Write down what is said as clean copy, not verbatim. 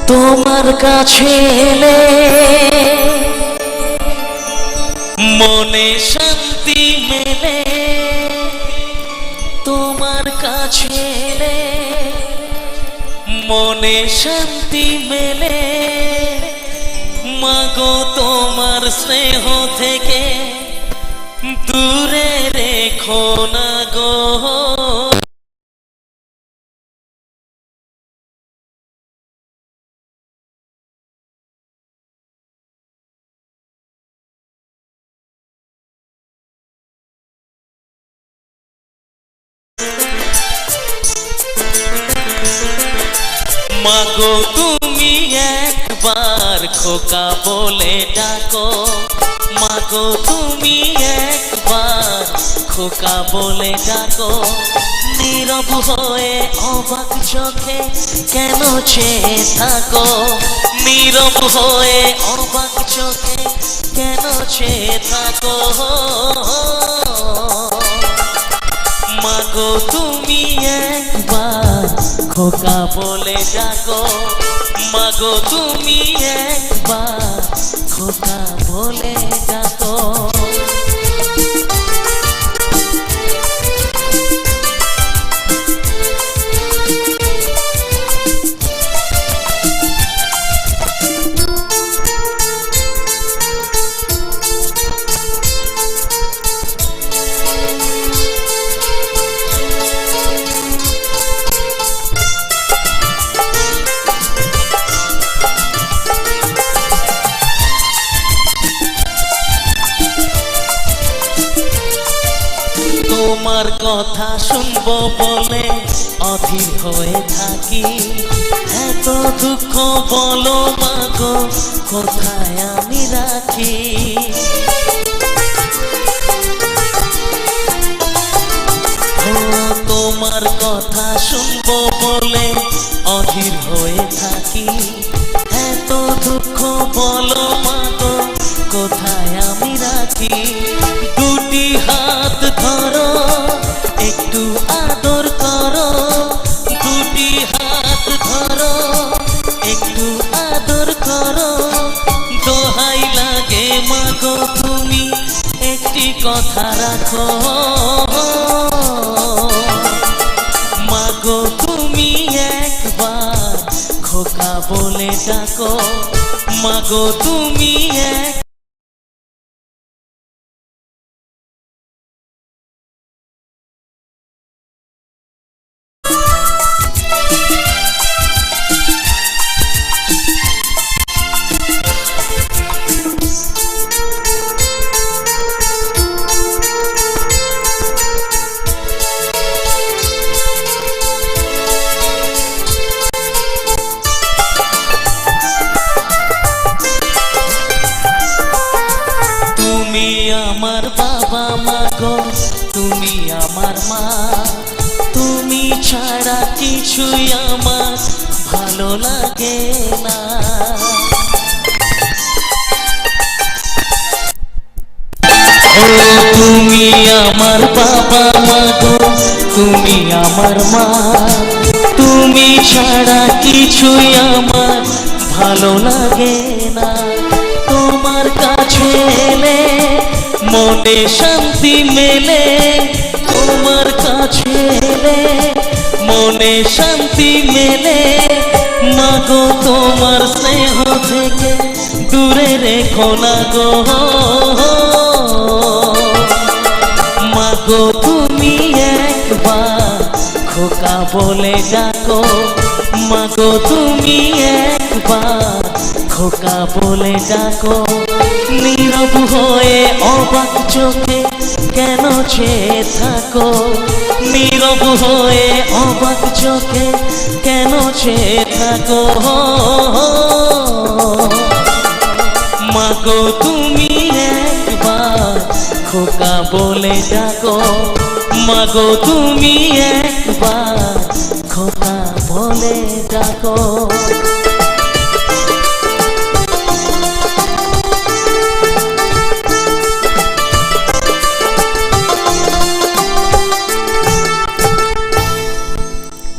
তোমার কাছে এলে মনে শান্তি মেলে, তোমার কাছে এলে মনে শান্তি মেলে। মাগো তোমার স্নেহ থেকে দূরে রেখো না গো। মাগো তুমি একবার খোকা বলে ডাকো, মাগো তুমি একবার খোকা বলে ডাকো। নীরব হয়ে অবাক চোখে কেন চেয়ে থাকো, নীরব হয়ে অবাক চোখে কেন চেয়ে থাকো। মাগো তুমি একবার খোকা বলে ডাকো, মাগো তুমি একবার খোকা বলে ডাকো। তোমার কথা শুনবো বলে অধীর হয়ে থাকি, এত দুঃখ বলো মাগো কোথায় আমি রাখি। তোমার কথা শুনবো বলে অধীর হয়ে থাকি, এত দুঃখ বলো মাগো কোথায় আমি রাখি। দুটি হাত ধরো একটু আদর করো, দুটি হাত ধরো একটু আদর করো। দোহাই লাগে মাগো তুমি একটি কথা রাখো, মাগো তুমি একবার খোকা বলে ডাকো, মাগো তুমি এক। আমার বাবা মাগো তুমি আমার মা, তুমি ছাড়া কিছুই আমার ভালো লাগে না। তুমি আমার বাবা মাগো তুমি আমার মা, তুমি ছাড়া কিছুই আমার ভালো লাগে না। তোমার কাছে এলে মনে শান্তি মেলে, তোমার কাছে এলে মনে শান্তি মেলে। মাগো তোমার স্নেহ থেকে দূরে রেখো না গো। মাগো তুমি একবার খোকা বলে ডাকো, মাগো তুমি একবার খোকা বলে ডাকো। নীরব হয়ে অবাক চোখে কেন চেয়ে থাকো, নীরব হয়ে অবাক চোখে কেন চেয়ে থাকো। মাগো তুমি একবার খোকা বলে ডাকো, মাগো তুমি একবার খোকা বলে ডাকো।